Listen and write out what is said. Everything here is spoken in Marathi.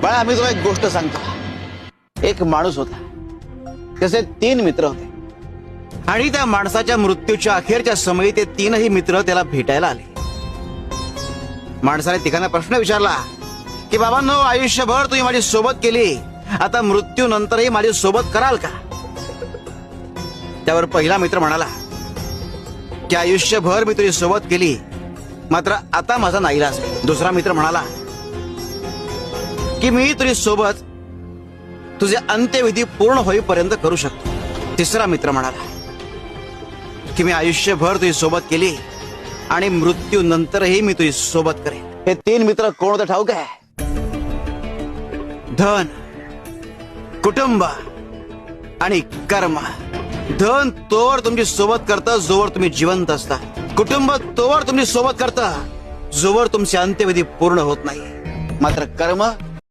बाळा, मी तुला एक गोष्ट सांगतो. एक माणूस होता, त्याचे 3 मित्र होते आणि त्या माणसाच्या मृत्यूच्या अखेरच्या समयी ते 3ही मित्र त्याला भेटायला आले. माणसाने तिघांना प्रश्न विचारला की बाबांनो, आयुष्यभर तुम्ही माझी सोबत केली, आता मृत्यूनंतरही माझी सोबत कराल का? त्यावर पहिला मित्र म्हणाला की आयुष्यभर मी तुझी सोबत केली, मात्र आता माझा नाईलाज आहे. दुसरा मित्र म्हणाला की मी तुझी सोबत तुझे अंत्यविधी पूर्ण होईपर्यंत करू शकतो. तिसरा मित्र म्हणाला की मी आयुष्यभर तुझी सोबत केली आणि मृत्यूनंतरही मी तुझी सोबत करेन. हे 3 मित्र कोण होते ठाऊक आहे? धन, कुटुंब आणि कर्म. धन तोवर तुमची सोबत करतं जोवर तुम्ही जिवंत असता. कुटुंब तोवर तुमची सोबत करतं जोवर तुमचे अंत्यविधी पूर्ण होत नाही. मात्र कर्म